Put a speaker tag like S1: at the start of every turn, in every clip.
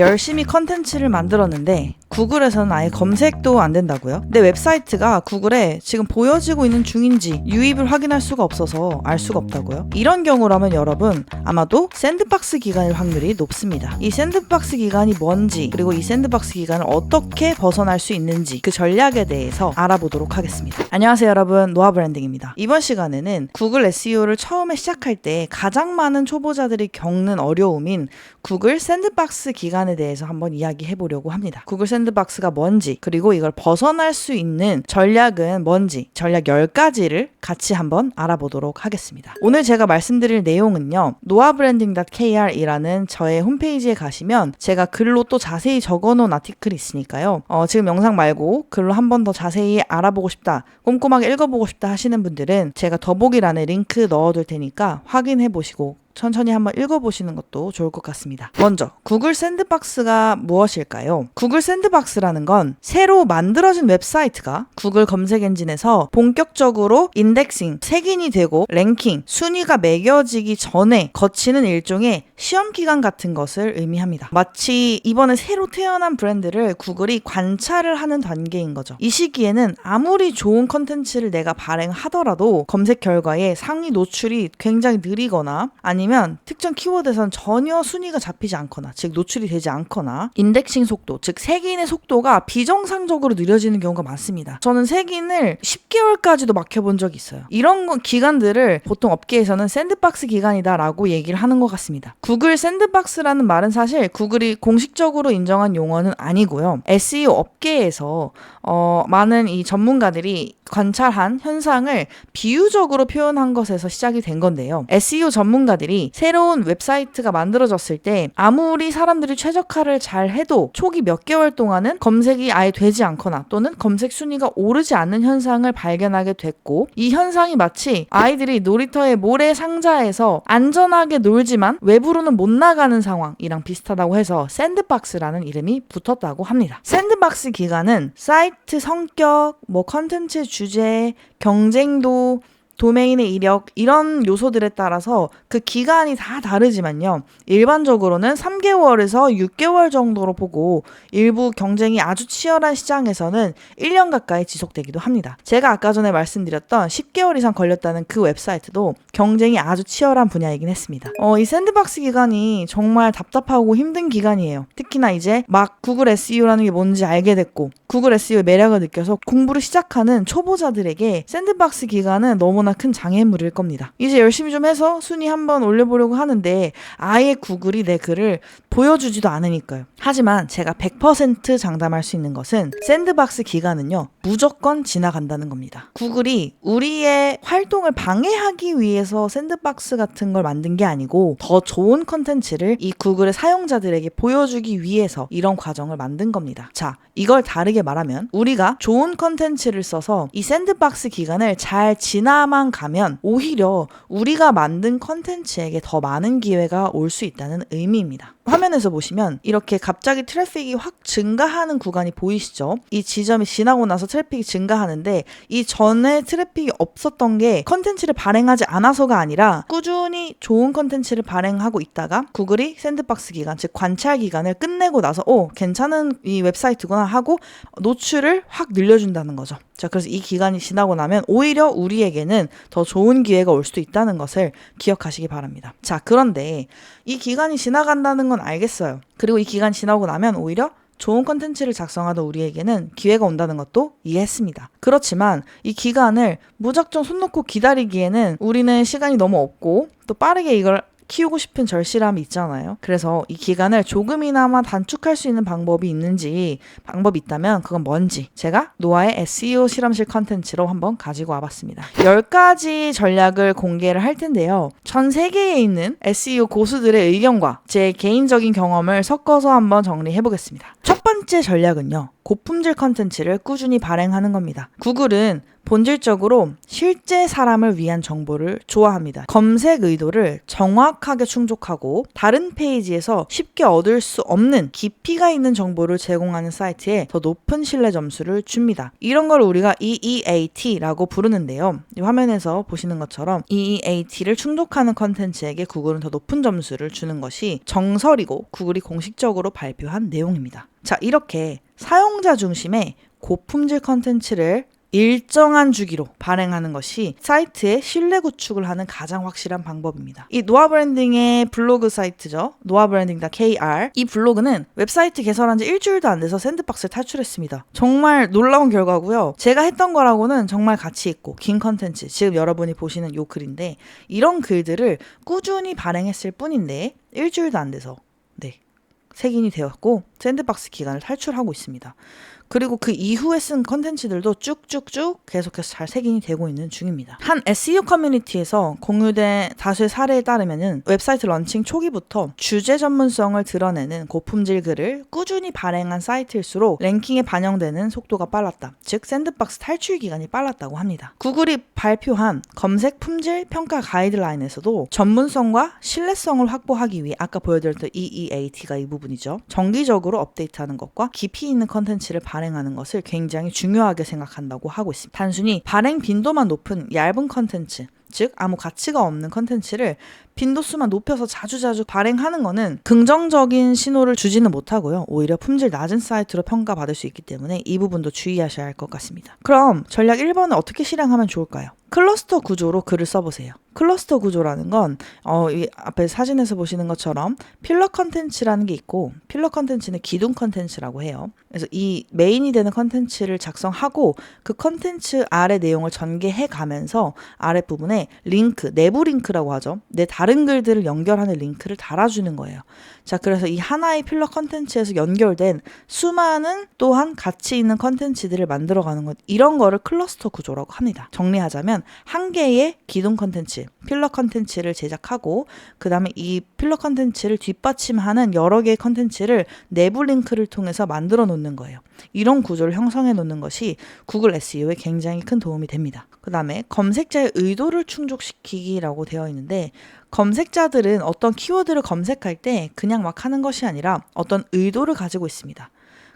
S1: 열심히 컨텐츠를 만들었는데 구글에서는 아예 검색도 안 된다고요? 내 웹사이트가 구글에 지금 보여지고 있는 중인지 유입을 확인할 수가 없어서 알 수가 없다고요? 이런 경우라면 여러분 아마도 샌드박스 기간일 확률이 높습니다. 이 샌드박스 기간이 뭔지, 그리고 이 샌드박스 기간을 어떻게 벗어날 수 있는지 그 전략에 대해서 알아보도록 하겠습니다. 안녕하세요 여러분, 노아 브랜딩입니다. 이번 시간에는 구글 SEO를 처음에 시작할 때 가장 많은 초보자들이 겪는 어려움인 구글 샌드박스 기간에 대해서 한번 이야기해 보려고 합니다. 구글 샌드박스가 뭔지, 그리고 이걸 벗어날 수 있는 전략은 뭔지, 전략 10가지를 같이 한번 알아보도록 하겠습니다. 오늘 제가 말씀드릴 내용은요, noabranding.kr이라는 저의 홈페이지에 가시면 제가 글로 또 자세히 적어놓은 아티클이 있으니까요. 지금 영상 말고 글로 한 번 더 자세히 알아보고 싶다, 꼼꼼하게 읽어보고 싶다 하시는 분들은 제가 더보기란에 링크 넣어둘 테니까 확인해 보시고 천천히 한번 읽어보시는 것도 좋을 것 같습니다. 먼저 구글 샌드박스가 무엇일까요? 구글 샌드박스라는 건 새로 만들어진 웹사이트가 구글 검색 엔진에서 본격적으로 인덱싱, 색인이 되고 랭킹, 순위가 매겨지기 전에 거치는 일종의 시험기간 같은 것을 의미합니다. 마치 이번에 새로 태어난 브랜드를 구글이 관찰을 하는 단계인 거죠. 이 시기에는 아무리 좋은 컨텐츠를 내가 발행하더라도 검색 결과에 상위 노출이 굉장히 느리거나 아니면 특정 키워드에선 전혀 순위가 잡히지 않거나, 즉 노출이 되지 않거나, 인덱싱 속도, 즉 색인의 속도가 비정상적으로 느려지는 경우가 많습니다. 저는 색인을 10개월까지도 막혀본 적이 있어요. 이런 기간들을 보통 업계에서는 샌드박스 기간이다라고 얘기를 하는 것 같습니다. 구글 샌드박스라는 말은 사실 구글이 공식적으로 인정한 용어는 아니고요. SEO 업계에서 많은 이 전문가들이 관찰한 현상을 비유적으로 표현한 것에서 시작이 된 건데요. SEO 전문가들이 새로운 웹사이트가 만들어졌을 때 아무리 사람들이 최적화를 잘 해도 초기 몇 개월 동안은 검색이 아예 되지 않거나 또는 검색 순위가 오르지 않는 현상을 발견하게 됐고, 이 현상이 마치 아이들이 놀이터의 모래 상자에서 안전하게 놀지만 외부로는 못 나가는 상황이랑 비슷하다고 해서 샌드박스라는 이름이 붙었다고 합니다. 샌드박스 기간은 사이트 성격, 컨텐츠 주제, 경쟁도, 도메인의 이력, 이런 요소들에 따라서 그 기간이 다 다르지만요, 일반적으로는 3개월에서 6개월 정도로 보고 일부 경쟁이 아주 치열한 시장에서는 1년 가까이 지속되기도 합니다. 제가 아까 전에 말씀드렸던 10개월 이상 걸렸다는 그 웹사이트도 경쟁이 아주 치열한 분야이긴 했습니다. 이 샌드박스 기간이 정말 답답하고 힘든 기간이에요. 특히나 이제 막 구글 SEO라는 게 뭔지 알게 됐고 구글 SEO의 매력을 느껴서 공부를 시작하는 초보자들에게 샌드박스 기간은 너무나 큰 장애물일 겁니다. 이제 열심히 좀 해서 순위 한번 올려보려고 하는데 아예 구글이 내 글을 보여주지도 않으니까요. 하지만 제가 100% 장담할 수 있는 것은 샌드박스 기간은요, 무조건 지나간다는 겁니다. 구글이 우리의 활동을 방해하기 위해서 샌드박스 같은 걸 만든 게 아니고 더 좋은 컨텐츠를 이 구글의 사용자들에게 보여주기 위해서 이런 과정을 만든 겁니다. 자, 이걸 다르게 말하면 우리가 좋은 컨텐츠를 써서 이 샌드박스 기간을 잘 지나만 가면 오히려 우리가 만든 컨텐츠에게 더 많은 기회가 올 수 있다는 의미입니다. 화면에서 보시면 이렇게 갑자기 트래픽이 확 증가하는 구간이 보이시죠? 이 지점이 지나고 나서 트래픽이 증가하는데 이 전에 트래픽이 없었던 게 컨텐츠를 발행하지 않아서가 아니라 꾸준히 좋은 컨텐츠를 발행하고 있다가 구글이 샌드박스 기간, 즉 관찰 기간을 끝내고 나서 괜찮은 이 웹사이트구나 하고 노출을 확 늘려준다는 거죠. 자, 그래서 이 기간이 지나고 나면 오히려 우리에게는 더 좋은 기회가 올 수도 있다는 것을 기억하시기 바랍니다. 자, 그런데 이 기간이 지나간다는 건 알겠어요. 그리고 이 기간 지나고 나면 오히려 좋은 컨텐츠를 작성하던 우리에게는 기회가 온다는 것도 이해했습니다. 그렇지만 이 기간을 무작정 손 놓고 기다리기에는 우리는 시간이 너무 없고 또 빠르게 이걸 키우고 싶은 절실함이 있잖아요. 그래서 이 기간을 조금이나마 단축할 수 있는 방법이 있다면 그건 뭔지 제가 노아의 SEO 실험실 컨텐츠로 한번 가지고 와봤습니다. 10가지 전략을 공개를 할 텐데요. 전 세계에 있는 SEO 고수들의 의견과 제 개인적인 경험을 섞어서 한번 정리해보겠습니다. 첫 번째 전략은요. 고품질 컨텐츠를 꾸준히 발행하는 겁니다. 구글은 본질적으로 실제 사람을 위한 정보를 좋아합니다. 검색 의도를 정확하게 충족하고 다른 페이지에서 쉽게 얻을 수 없는 깊이가 있는 정보를 제공하는 사이트에 더 높은 신뢰 점수를 줍니다. 이런 걸 우리가 EEAT라고 부르는데요. 이 화면에서 보시는 것처럼 EEAT를 충족하는 컨텐츠에게 구글은 더 높은 점수를 주는 것이 정설이고 구글이 공식적으로 발표한 내용입니다. 자, 이렇게 사용자 중심의 고품질 컨텐츠를 일정한 주기로 발행하는 것이 사이트의 신뢰 구축을 하는 가장 확실한 방법입니다. 이 노아 브랜딩의 블로그 사이트죠. noabranding.kr. 이 블로그는 웹사이트 개설한 지 일주일도 안 돼서 샌드박스를 탈출했습니다. 정말 놀라운 결과고요. 제가 했던 거라고는 정말 가치 있고 긴 컨텐츠, 지금 여러분이 보시는 요 글인데 이런 글들을 꾸준히 발행했을 뿐인데 일주일도 안 돼서 색인이 되었고 샌드박스 기간을 탈출하고 있습니다. 그리고 그 이후에 쓴 컨텐츠들도 쭉쭉쭉 계속해서 잘 색인이 되고 있는 중입니다. 한 SEO 커뮤니티에서 공유된 다수의 사례에 따르면은 웹사이트 런칭 초기부터 주제 전문성을 드러내는 고품질 글을 꾸준히 발행한 사이트일수록 랭킹에 반영되는 속도가 빨랐다. 즉 샌드박스 탈출 기간이 빨랐다고 합니다. 구글이 발표한 검색 품질 평가 가이드라인에서도 전문성과 신뢰성을 확보하기 위해 아까 보여드렸던 EEAT가 이 부분이죠. 정기적으로 업데이트하는 것과 깊이 있는 컨텐츠를 발행하는 것을 굉장히 중요하게 생각한다고 하고 있습니다. 단순히 발행 빈도만 높은 얇은 컨텐츠, 즉 아무 가치가 없는 컨텐츠를 빈도수만 높여서 자주자주 발행하는 거는 긍정적인 신호를 주지는 못하고요. 오히려 품질 낮은 사이트로 평가받을 수 있기 때문에 이 부분도 주의하셔야 할 것 같습니다. 그럼 전략 1번은 어떻게 실행하면 좋을까요? 클러스터 구조로 글을 써보세요. 클러스터 구조라는 건 이 앞에 사진에서 보시는 것처럼 필러 컨텐츠라는 게 있고 필러 컨텐츠는 기둥 컨텐츠라고 해요. 그래서 이 메인이 되는 컨텐츠를 작성하고 그 컨텐츠 아래 내용을 전개해 가면서 아랫부분에 링크, 내부 링크라고 하죠. 내 다른 글들을 연결하는 링크를 달아주는 거예요. 자, 그래서 이 하나의 필러 컨텐츠에서 연결된 수많은 또한 가치 있는 컨텐츠들을 만들어가는 것, 이런 거를 클러스터 구조라고 합니다. 정리하자면 한 개의 기둥 컨텐츠, 필러 컨텐츠를 제작하고 그 다음에 이 필러 컨텐츠를 뒷받침하는 여러 개의 컨텐츠를 내부 링크를 통해서 만들어 놓는 거예요. 이런 구조를 형성해 놓는 것이 구글 SEO에 굉장히 큰 도움이 됩니다. 그 다음에 검색자의 의도를 충족시키기라고 되어 있는데 검색자들은 어떤 키워드를 검색할 때 그냥 막 하는 것이 아니라 어떤 의도를 가지고 있습니다.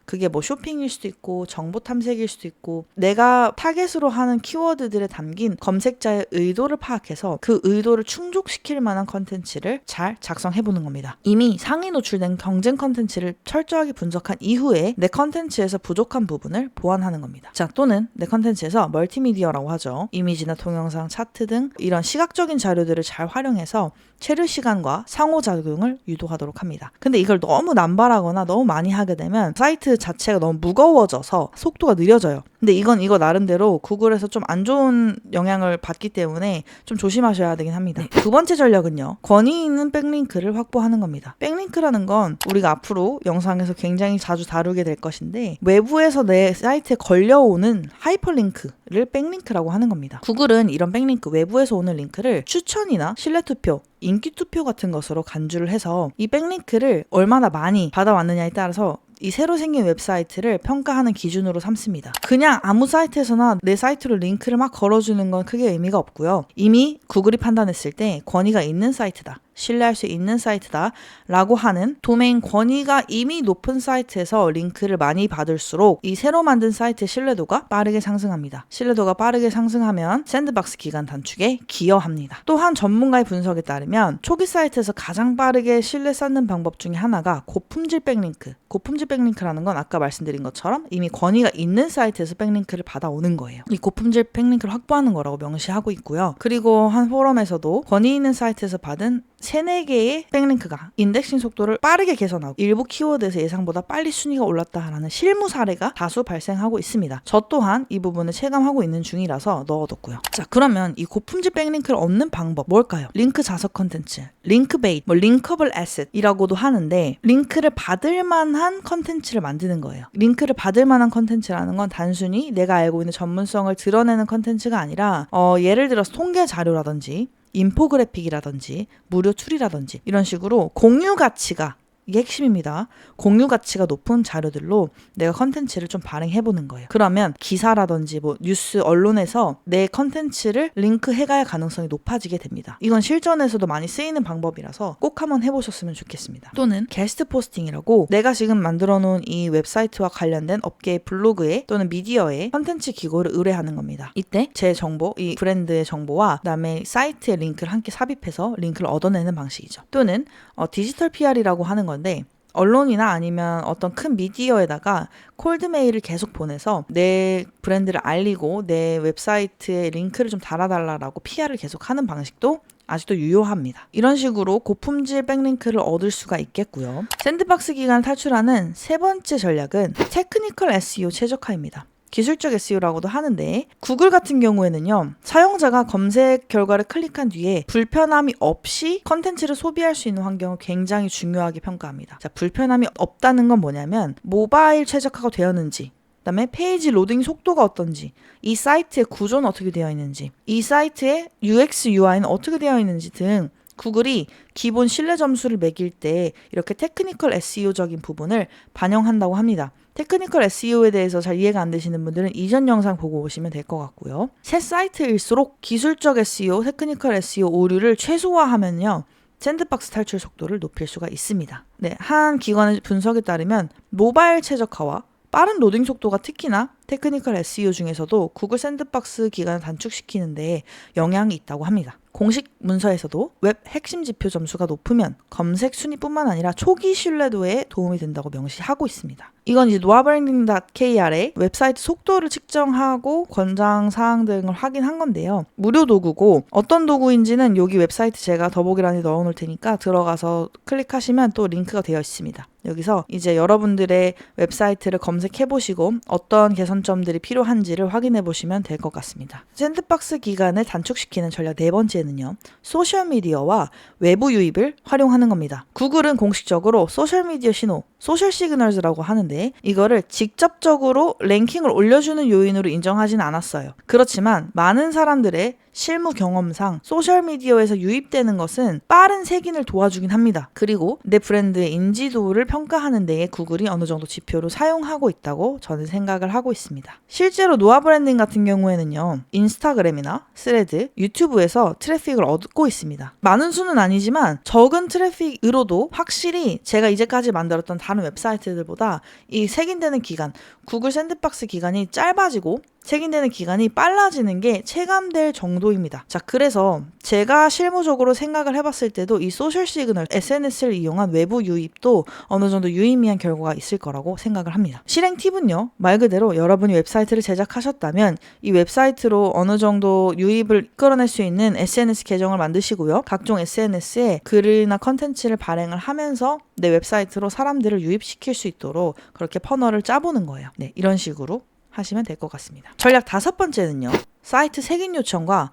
S1: 그게 뭐 쇼핑일 수도 있고 정보 탐색일 수도 있고 내가 타겟으로 하는 키워드들에 담긴 검색자의 의도를 파악해서 그 의도를 충족시킬 만한 컨텐츠를 잘 작성해보는 겁니다. 이미 상위 노출된 경쟁 컨텐츠를 철저하게 분석한 이후에 내 컨텐츠에서 부족한 부분을 보완하는 겁니다. 자, 또는 내 컨텐츠에서 멀티미디어라고 하죠. 이미지나 동영상, 차트 등 이런 시각적인 자료들을 잘 활용해서 체류 시간과 상호작용을 유도하도록 합니다. 근데 이걸 너무 남발하거나 너무 많이 하게 되면 사이트 자체가 너무 무거워져서 속도가 느려져요. 근데 이건 이거 나름대로 구글에서 좀 안 좋은 영향을 받기 때문에 좀 조심하셔야 되긴 합니다. 두 번째 전략은요. 권위 있는 백링크를 확보하는 겁니다. 백링크라는 건 우리가 앞으로 영상에서 굉장히 자주 다루게 될 것인데 외부에서 내 사이트에 걸려오는 하이퍼링크를 백링크라고 하는 겁니다. 구글은 이런 백링크, 외부에서 오는 링크를 추천이나 신뢰투표, 인기투표 같은 것으로 간주를 해서 이 백링크를 얼마나 많이 받아왔느냐에 따라서 이 새로 생긴 웹사이트를 평가하는 기준으로 삼습니다. 그냥 아무 사이트에서나 내 사이트로 링크를 막 걸어주는 건 크게 의미가 없고요. 이미 구글이 판단했을 때 권위가 있는 사이트다, 신뢰할 수 있는 사이트다 라고 하는 도메인 권위가 이미 높은 사이트에서 링크를 많이 받을수록 이 새로 만든 사이트의 신뢰도가 빠르게 상승합니다. 신뢰도가 빠르게 상승하면 샌드박스 기간 단축에 기여합니다. 또한 전문가의 분석에 따르면 초기 사이트에서 가장 빠르게 신뢰 쌓는 방법 중에 하나가 고품질 백링크. 고품질 백링크라는 건 아까 말씀드린 것처럼 이미 권위가 있는 사이트에서 백링크를 받아오는 거예요. 이 고품질 백링크를 확보하는 거라고 명시하고 있고요. 그리고 한 포럼에서도 권위 있는 사이트에서 받은 3-4개의 백링크가 인덱싱 속도를 빠르게 개선하고 일부 키워드에서 예상보다 빨리 순위가 올랐다라는 실무 사례가 다수 발생하고 있습니다. 저 또한 이 부분을 체감하고 있는 중이라서 넣어뒀고요. 자, 그러면 이 고품질 백링크를 얻는 방법 뭘까요? 링크 자석 컨텐츠, 링크 베이트, 링커블 애셋이라고도 하는데 링크를 받을 만한 컨텐츠를 만드는 거예요. 링크를 받을 만한 컨텐츠라는 건 단순히 내가 알고 있는 전문성을 드러내는 컨텐츠가 아니라 예를 들어서 통계 자료라든지 인포그래픽이라든지 무료 툴이라든지 이런 식으로 공유 가치가 이게 핵심입니다. 공유 가치가 높은 자료들로 내가 컨텐츠를 좀 발행해보는 거예요. 그러면 기사라든지 뭐 뉴스, 언론에서 내 컨텐츠를 링크해갈 가능성이 높아지게 됩니다. 이건 실전에서도 많이 쓰이는 방법이라서 꼭 한번 해보셨으면 좋겠습니다. 또는 게스트 포스팅이라고 내가 지금 만들어 놓은 이 웹사이트와 관련된 업계의 블로그에 또는 미디어에 컨텐츠 기고를 의뢰하는 겁니다. 이때 제 정보, 이 브랜드의 정보와 그다음에 사이트의 링크를 함께 삽입해서 링크를 얻어내는 방식이죠. 또는 디지털 PR이라고 하는 건데 언론이나 아니면 어떤 큰 미디어에다가 콜드메일을 계속 보내서 내 브랜드를 알리고 내 웹사이트에 링크를 좀 달아달라고 PR을 계속 하는 방식도 아직도 유효합니다. 이런 식으로 고품질 백링크를 얻을 수가 있겠고요. 샌드박스 기간을 탈출하는 세 번째 전략은 테크니컬 SEO 최적화입니다. 기술적 SEO라고도 하는데 구글 같은 경우에는요. 사용자가 검색 결과를 클릭한 뒤에 불편함이 없이 컨텐츠를 소비할 수 있는 환경을 굉장히 중요하게 평가합니다. 자, 불편함이 없다는 건 뭐냐면 모바일 최적화가 되었는지 그다음에 페이지 로딩 속도가 어떤지, 이 사이트의 구조는 어떻게 되어 있는지, 이 사이트의 UX, UI는 어떻게 되어 있는지 등 구글이 기본 신뢰 점수를 매길 때 이렇게 테크니컬 SEO적인 부분을 반영한다고 합니다. 테크니컬 SEO에 대해서 잘 이해가 안 되시는 분들은 이전 영상 보고 오시면 될 것 같고요. 새 사이트일수록 기술적 SEO, 테크니컬 SEO 오류를 최소화하면요. 샌드박스 탈출 속도를 높일 수가 있습니다. 네, 한 기관의 분석에 따르면 모바일 최적화와 빠른 로딩 속도가 특히나 테크니컬 SEO 중에서도 구글 샌드박스 기간을 단축시키는 데 영향이 있다고 합니다. 공식 문서에서도 웹 핵심 지표 점수가 높으면 검색 순위뿐만 아니라 초기 신뢰도에 도움이 된다고 명시하고 있습니다. 이건 이제 noabranding.kr의 웹사이트 속도를 측정하고 권장 사항 등을 확인한 건데요. 무료 도구고 어떤 도구인지는 여기 웹사이트 제가 더보기란에 넣어 놓을 테니까 들어가서 클릭하시면 또 링크가 되어 있습니다. 여기서 이제 여러분들의 웹사이트를 검색해 보시고 어떤 개선점들이 필요한지를 확인해 보시면 될 것 같습니다. 샌드박스 기간을 단축시키는 전략 네 번째는요. 소셜미디어와 외부 유입을 활용하는 겁니다. 구글은 공식적으로 소셜미디어 신호, 소셜 시그널즈라고 하는데 이거를 직접적으로 랭킹을 올려주는 요인으로 인정하진 않았어요. 그렇지만 많은 사람들의 실무 경험상 소셜미디어에서 유입되는 것은 빠른 색인을 도와주긴 합니다. 그리고 내 브랜드의 인지도를 평가하는 데에 구글이 어느 정도 지표로 사용하고 있다고 저는 생각을 하고 있습니다. 실제로 노아 브랜딩 같은 경우에는요. 인스타그램이나 스레드, 유튜브에서 트래픽을 얻고 있습니다. 많은 수는 아니지만 적은 트래픽으로도 확실히 제가 이제까지 만들었던 다른 웹사이트들보다 이 색인되는 기간, 구글 샌드박스 기간이 짧아지고 색인되는 기간이 빨라지는 게 체감될 정도입니다. 자, 그래서 제가 실무적으로 생각을 해봤을 때도 이 소셜 시그널, SNS를 이용한 외부 유입도 어느 정도 유의미한 결과가 있을 거라고 생각을 합니다. 실행 팁은요. 말 그대로 여러분이 웹사이트를 제작하셨다면 이 웹사이트로 어느 정도 유입을 이끌어낼 수 있는 SNS 계정을 만드시고요. 각종 SNS에 글이나 컨텐츠를 발행을 하면서 내 웹사이트로 사람들을 유입시킬 수 있도록 그렇게 퍼널을 짜보는 거예요. 네, 이런 식으로 하시면 될 것 같습니다. 전략 다섯 번째는요. 사이트 색인 요청과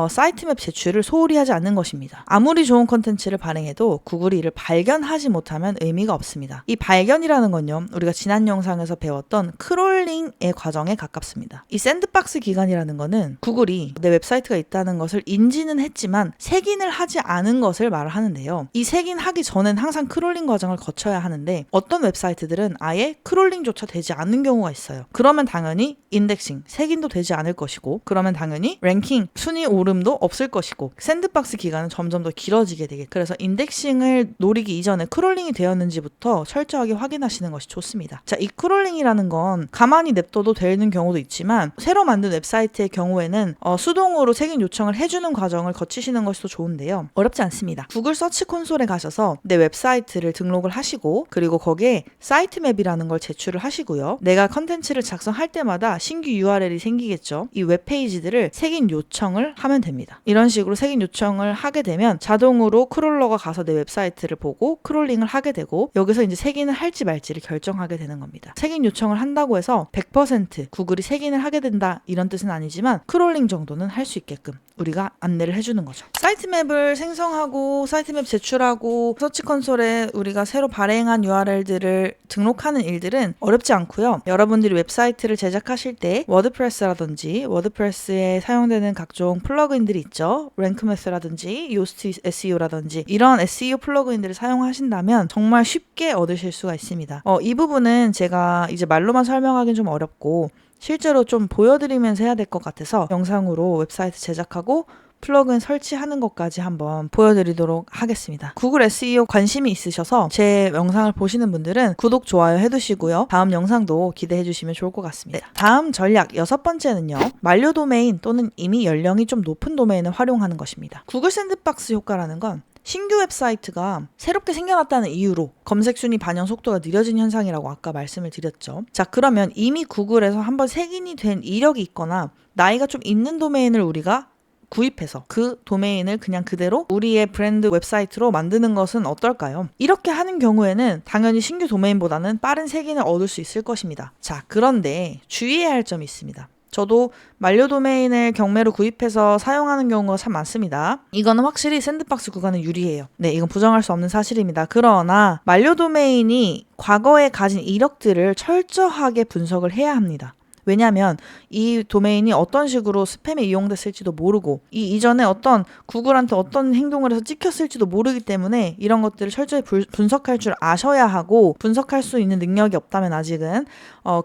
S1: 사이트맵 제출을 소홀히 하지 않는 것입니다. 아무리 좋은 컨텐츠를 발행해도 구글이 이를 발견하지 못하면 의미가 없습니다. 이 발견이라는 건요. 우리가 지난 영상에서 배웠던 크롤링의 과정에 가깝습니다. 이 샌드박스 기간이라는 거는 구글이 내 웹사이트가 있다는 것을 인지는 했지만 색인을 하지 않은 것을 말을 하는데요. 이 색인하기 전엔 항상 크롤링 과정을 거쳐야 하는데 어떤 웹사이트들은 아예 크롤링조차 되지 않는 경우가 있어요. 그러면 당연히 인덱싱, 색인도 되지 않을 것이고 그러면 당연히 랭킹, 순위 오름도 없을 것이고 샌드박스 기간은 점점 더 길어지게 되겠죠. 그래서 인덱싱을 노리기 이전에 크롤링이 되었는지부터 철저하게 확인하시는 것이 좋습니다. 자, 이 크롤링이라는 건 가만히 냅둬도 되는 경우도 있지만 새로 만든 웹사이트의 경우에는 수동으로 색인 요청을 해주는 과정을 거치시는 것이 더 좋은데요. 어렵지 않습니다. 구글 서치 콘솔에 가셔서 내 웹사이트를 등록을 하시고 그리고 거기에 사이트맵이라는 걸 제출을 하시고요. 내가 컨텐츠를 작성할 때마다 신규 URL이 생기겠죠. 이 웹페이지들을 색인 요청을 하면 됩니다. 이런 식으로 색인 요청을 하게 되면 자동으로 크롤러가 가서 내 웹사이트를 보고 크롤링을 하게 되고 여기서 이제 색인을 할지 말지를 결정하게 되는 겁니다. 색인 요청을 한다고 해서 100% 구글이 색인을 하게 된다 이런 뜻은 아니지만 크롤링 정도는 할 수 있게끔 우리가 안내를 해주는 거죠. 사이트맵을 생성하고 사이트맵 제출하고 서치 콘솔에 우리가 새로 발행한 URL들을 등록하는 일들은 어렵지 않고요. 여러분들이 웹사이트를 제작하실 때 워드프레스라든지 워드프레스에 사용되는 각종 플러그인들이 있죠. 랭크매스라든지 요스트 SEO라든지 이런 SEO 플러그인들을 사용하신다면 정말 쉽게 얻으실 수가 있습니다. 이 부분은 제가 이제 말로만 설명하기는 좀 어렵고 실제로 좀 보여드리면서 해야 될 것 같아서 영상으로 웹사이트 제작하고 플러그인 설치하는 것까지 한번 보여드리도록 하겠습니다. 구글 SEO 관심이 있으셔서 제 영상을 보시는 분들은 구독, 좋아요 해두시고요. 다음 영상도 기대해 주시면 좋을 것 같습니다. 다음 전략 6번째는요. 만료 도메인 또는 이미 연령이 좀 높은 도메인을 활용하는 것입니다. 구글 샌드박스 효과라는 건 신규 웹사이트가 새롭게 생겨났다는 이유로 검색 순위 반영 속도가 느려진 현상이라고 아까 말씀을 드렸죠. 자, 그러면 이미 구글에서 한번 색인이 된 이력이 있거나 나이가 좀 있는 도메인을 우리가 구입해서 그 도메인을 그냥 그대로 우리의 브랜드 웹사이트로 만드는 것은 어떨까요? 이렇게 하는 경우에는 당연히 신규 도메인보다는 빠른 색인을 얻을 수 있을 것입니다. 자, 그런데 주의해야 할 점이 있습니다. 저도 만료 도메인을 경매로 구입해서 사용하는 경우가 참 많습니다. 이거는 확실히 샌드박스 구간은 유리해요. 네, 이건 부정할 수 없는 사실입니다. 그러나 만료 도메인이 과거에 가진 이력들을 철저하게 분석을 해야 합니다. 왜냐하면 이 도메인이 어떤 식으로 스팸에 이용됐을지도 모르고 이전에 어떤 구글한테 어떤 행동을 해서 찍혔을지도 모르기 때문에 이런 것들을 철저히 분석할 줄 아셔야 하고 분석할 수 있는 능력이 없다면 아직은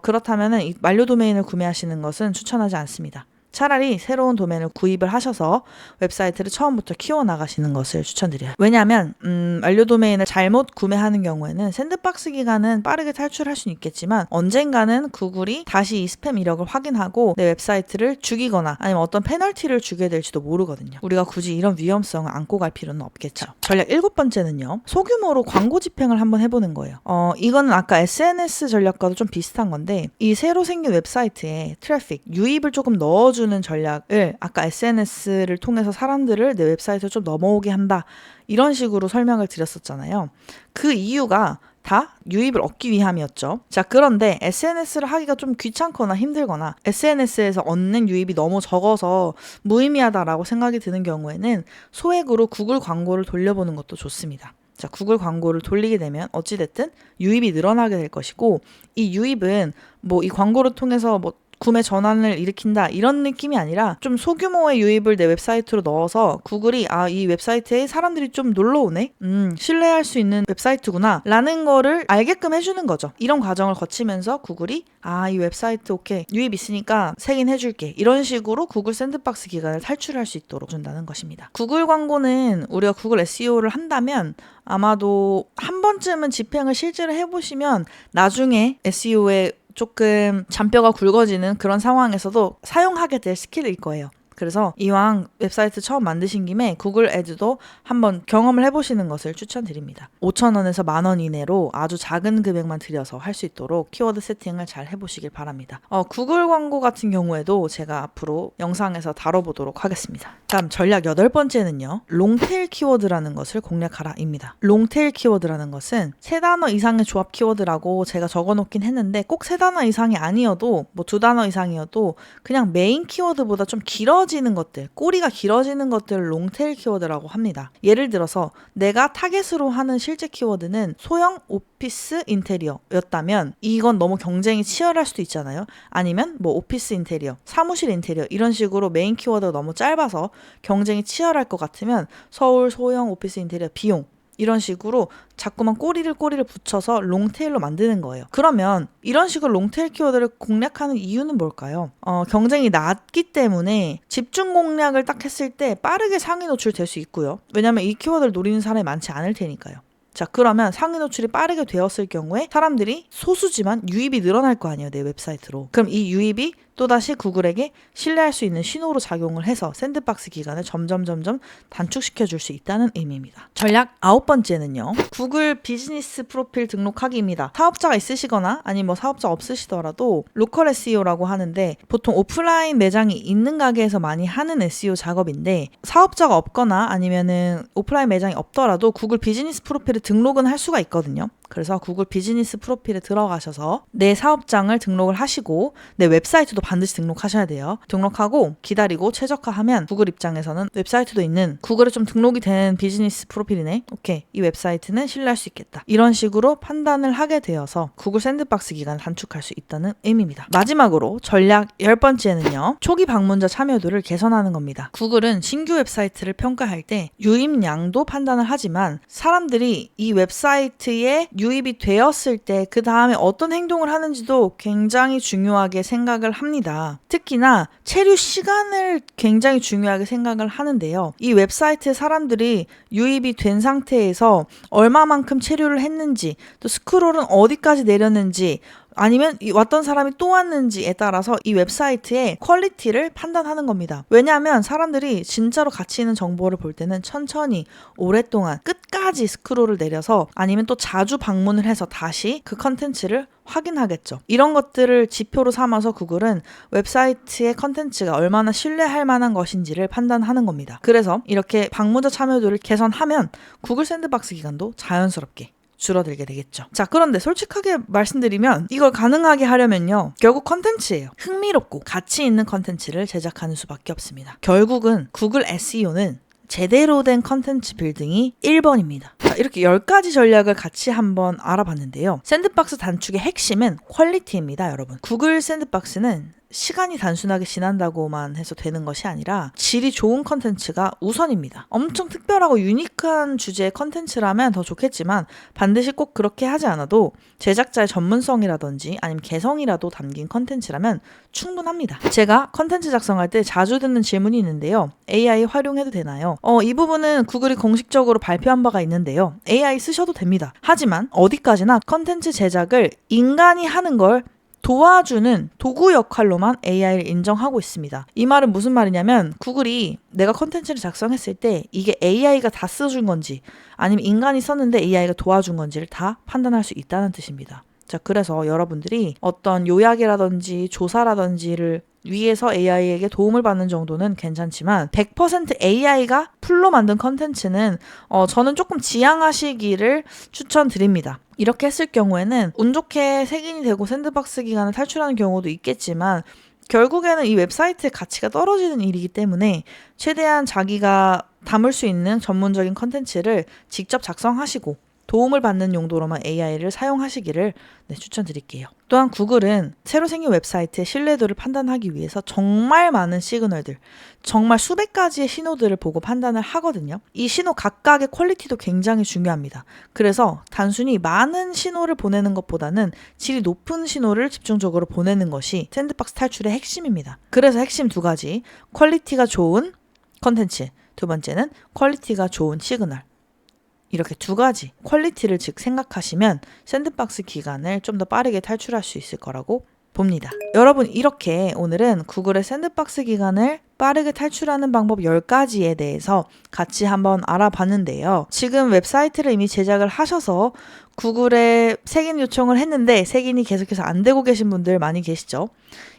S1: 그렇다면 이 만료 도메인을 구매하시는 것은 추천하지 않습니다. 차라리 새로운 도메인을 구입을 하셔서 웹사이트를 처음부터 키워나가시는 것을 추천드려요. 왜냐하면 만료 도메인을 잘못 구매하는 경우에는 샌드박스 기간은 빠르게 탈출할 수는 있겠지만 언젠가는 구글이 다시 이 스팸 이력을 확인하고 내 웹사이트를 죽이거나 아니면 어떤 페널티를 주게 될지도 모르거든요. 우리가 굳이 이런 위험성을 안고 갈 필요는 없겠죠. 전략 7번째는요. 소규모로 광고 집행을 한번 해보는 거예요. 이거는 아까 SNS 전략과도 좀 비슷한 건데 이 새로 생긴 웹사이트에 트래픽, 유입을 조금 넣어주는 전략을 아까 SNS를 통해서 사람들을 내 웹사이트에 좀 넘어오게 한다. 이런 식으로 설명을 드렸었잖아요. 그 이유가 다 유입을 얻기 위함이었죠. 자, 그런데 SNS를 하기가 좀 귀찮거나 힘들거나 SNS에서 얻는 유입이 너무 적어서 무의미하다라고 생각이 드는 경우에는 소액으로 구글 광고를 돌려보는 것도 좋습니다. 자, 구글 광고를 돌리게 되면 어찌됐든 유입이 늘어나게 될 것이고 이 유입은 뭐 이 광고를 통해서 뭐 구매 전환을 일으킨다 이런 느낌이 아니라 좀 소규모의 유입을 내 웹사이트로 넣어서 구글이 이 웹사이트에 사람들이 좀 놀러 오네? 신뢰할 수 있는 웹사이트구나 라는 거를 알게끔 해주는 거죠. 이런 과정을 거치면서 구글이 이 웹사이트 오케이 유입 있으니까 색인해줄게 이런 식으로 구글 샌드박스 기간을 탈출할 수 있도록 준다는 것입니다. 구글 광고는 우리가 구글 SEO를 한다면 아마도 한 번쯤은 집행을 실제로 해보시면 나중에 SEO에 조금 잔뼈가 굵어지는 그런 상황에서도 사용하게 될 스킬일 거예요. 그래서 이왕 웹사이트 처음 만드신 김에 구글 애드도 한번 경험을 해보시는 것을 추천드립니다. 5,000원에서 10,000원 이내로 아주 작은 금액만 들여서 할 수 있도록 키워드 세팅을 잘 해보시길 바랍니다. 구글 광고 같은 경우에도 제가 앞으로 영상에서 다뤄보도록 하겠습니다. 다음 전략 8번째는요. 롱테일 키워드라는 것을 공략하라입니다. 롱테일 키워드라는 것은 3단어 이상의 조합 키워드라고 제가 적어놓긴 했는데 꼭 3단어 이상이 아니어도 뭐 2단어 이상이어도 그냥 메인 키워드보다 좀 길어지는 것들, 꼬리가 길어지는 것들을 롱테일 키워드라고 합니다. 예를 들어서 내가 타겟으로 하는 실제 키워드는 소형 오피스 인테리어였다면 이건 너무 경쟁이 치열할 수도 있잖아요. 아니면 뭐 오피스 인테리어, 사무실 인테리어 이런 식으로 메인 키워드가 너무 짧아서 경쟁이 치열할 것 같으면 서울 소형 오피스 인테리어 비용 이런 식으로 자꾸만 꼬리를 붙여서 롱테일로 만드는 거예요. 그러면 이런 식으로 롱테일 키워드를 공략하는 이유는 뭘까요? 경쟁이 낮기 때문에 집중 공략을 딱 했을 때 빠르게 상위 노출될 수 있고요. 왜냐하면 이 키워드를 노리는 사람이 많지 않을 테니까요. 자, 그러면 상위 노출이 빠르게 되었을 경우에 사람들이 소수지만 유입이 늘어날 거 아니에요, 내 웹사이트로. 그럼 이 유입이 또다시 구글에게 신뢰할 수 있는 신호로 작용을 해서 샌드박스 기간을 점점 단축시켜 줄 수 있다는 의미입니다. 전략 9번째는요. 구글 비즈니스 프로필 등록하기입니다. 사업자가 있으시거나 아니면 뭐 사업자 없으시더라도 로컬 SEO라고 하는데 보통 오프라인 매장이 있는 가게에서 많이 하는 SEO 작업인데 사업자가 없거나 아니면은 오프라인 매장이 없더라도 구글 비즈니스 프로필을 등록은 할 수가 있거든요. 그래서 구글 비즈니스 프로필에 들어가셔서 내 사업장을 등록을 하시고 내 웹사이트도 반드시 등록하셔야 돼요. 등록하고 기다리고 최적화하면 구글 입장에서는 웹사이트도 있는 구글에 좀 등록이 된 비즈니스 프로필이네. 오케이. 이 웹사이트는 신뢰할 수 있겠다. 이런 식으로 판단을 하게 되어서 구글 샌드박스 기간을 단축할 수 있다는 의미입니다. 마지막으로 전략 10번째는요. 초기 방문자 참여도를 개선하는 겁니다. 구글은 신규 웹사이트를 평가할 때 유입량도 판단을 하지만 사람들이 이 웹사이트에 유입이 되었을 때 그 다음에 어떤 행동을 하는지도 굉장히 중요하게 생각을 합니다. 특히나 체류 시간을 굉장히 중요하게 생각을 하는데요. 이 웹사이트에 사람들이 유입이 된 상태에서 얼마만큼 체류를 했는지, 또 스크롤은 어디까지 내렸는지, 아니면 왔던 사람이 또 왔는지에 따라서 이 웹사이트의 퀄리티를 판단하는 겁니다. 왜냐하면 사람들이 진짜로 가치 있는 정보를 볼 때는 천천히 오랫동안 끝까지 스크롤을 내려서 아니면 또 자주 방문을 해서 다시 그 컨텐츠를 확인하겠죠. 이런 것들을 지표로 삼아서 구글은 웹사이트의 컨텐츠가 얼마나 신뢰할 만한 것인지를 판단하는 겁니다. 그래서 이렇게 방문자 참여도를 개선하면 구글 샌드박스 기간도 자연스럽게 줄어들게 되겠죠. 자, 그런데 솔직하게 말씀드리면 이걸 가능하게 하려면요. 결국 컨텐츠예요. 흥미롭고 가치 있는 컨텐츠를 제작하는 수밖에 없습니다. 결국은 구글 SEO는 제대로 된 컨텐츠 빌딩이 1번입니다. 자, 이렇게 10가지 전략을 같이 한번 알아봤는데요. 샌드박스 단축의 핵심은 퀄리티입니다, 여러분. 구글 샌드박스는 시간이 단순하게 지난다고만 해서 되는 것이 아니라 질이 좋은 컨텐츠가 우선입니다. 엄청 특별하고 유니크한 주제의 컨텐츠라면 더 좋겠지만 반드시 꼭 그렇게 하지 않아도 제작자의 전문성이라든지 아니면 개성이라도 담긴 컨텐츠라면 충분합니다. 제가 컨텐츠 작성할 때 자주 듣는 질문이 있는데요. AI 활용해도 되나요? 이 부분은 구글이 공식적으로 발표한 바가 있는데요. AI 쓰셔도 됩니다. 하지만 어디까지나 컨텐츠 제작을 인간이 하는 걸 도와주는 도구 역할로만 AI를 인정하고 있습니다. 이 말은 무슨 말이냐면 구글이 내가 컨텐츠를 작성했을 때 이게 AI가 다 써준 건지 아니면 인간이 썼는데 AI가 도와준 건지를 다 판단할 수 있다는 뜻입니다. 자, 그래서 여러분들이 어떤 요약이라든지 조사라든지를 위해서 AI에게 도움을 받는 정도는 괜찮지만 100% AI가 풀로 만든 컨텐츠는 저는 조금 지양하시기를 추천드립니다. 이렇게 했을 경우에는 운 좋게 색인이 되고 샌드박스 기간을 탈출하는 경우도 있겠지만 결국에는 이 웹사이트의 가치가 떨어지는 일이기 때문에 최대한 자기가 담을 수 있는 전문적인 컨텐츠를 직접 작성하시고 도움을 받는 용도로만 AI를 사용하시기를 추천드릴게요. 또한 구글은 새로 생긴 웹사이트의 신뢰도를 판단하기 위해서 정말 많은 시그널들, 정말 수백 가지의 신호들을 보고 판단을 하거든요. 이 신호 각각의 퀄리티도 굉장히 중요합니다. 그래서 단순히 많은 신호를 보내는 것보다는 질이 높은 신호를 집중적으로 보내는 것이 샌드박스 탈출의 핵심입니다. 그래서 핵심 2가지, 퀄리티가 좋은 컨텐츠, 2번째는 퀄리티가 좋은 시그널. 이렇게 2가지 퀄리티를 즉 생각하시면 샌드박스 기간을 좀 더 빠르게 탈출할 수 있을 거라고 봅니다. 여러분, 이렇게 오늘은 구글의 샌드박스 기간을 빠르게 탈출하는 방법 10가지에 대해서 같이 한번 알아봤는데요. 지금 웹사이트를 이미 제작을 하셔서 구글에 색인 요청을 했는데 색인이 계속해서 안 되고 계신 분들 많이 계시죠?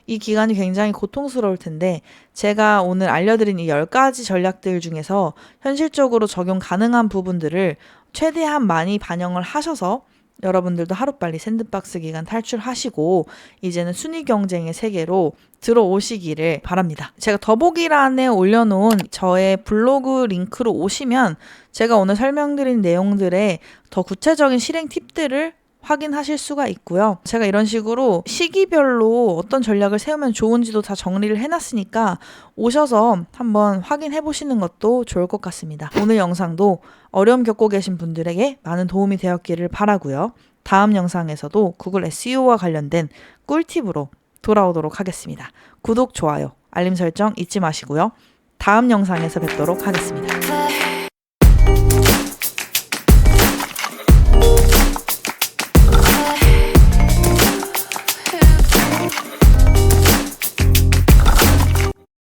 S1: 이 기간이 굉장히 고통스러울 텐데 제가 오늘 알려드린 이 10가지 전략들 중에서 현실적으로 적용 가능한 부분들을 최대한 많이 반영을 하셔서 여러분들도 하루빨리 샌드박스 기간 탈출하시고 이제는 순위 경쟁의 세계로 들어오시기를 바랍니다. 제가 더보기란에 올려놓은 저의 블로그 링크로 오시면 제가 오늘 설명드린 내용들의 더 구체적인 실행 팁들을 확인하실 수가 있고요. 제가 이런 식으로 시기별로 어떤 전략을 세우면 좋은지도 다 정리를 해놨으니까 오셔서 한번 확인해 보시는 것도 좋을 것 같습니다. 오늘 영상도 어려움 겪고 계신 분들에게 많은 도움이 되었기를 바라고요. 다음 영상에서도 구글 SEO와 관련된 꿀팁으로 돌아오도록 하겠습니다. 구독, 좋아요, 알림 설정 잊지 마시고요. 다음 영상에서 뵙도록 하겠습니다.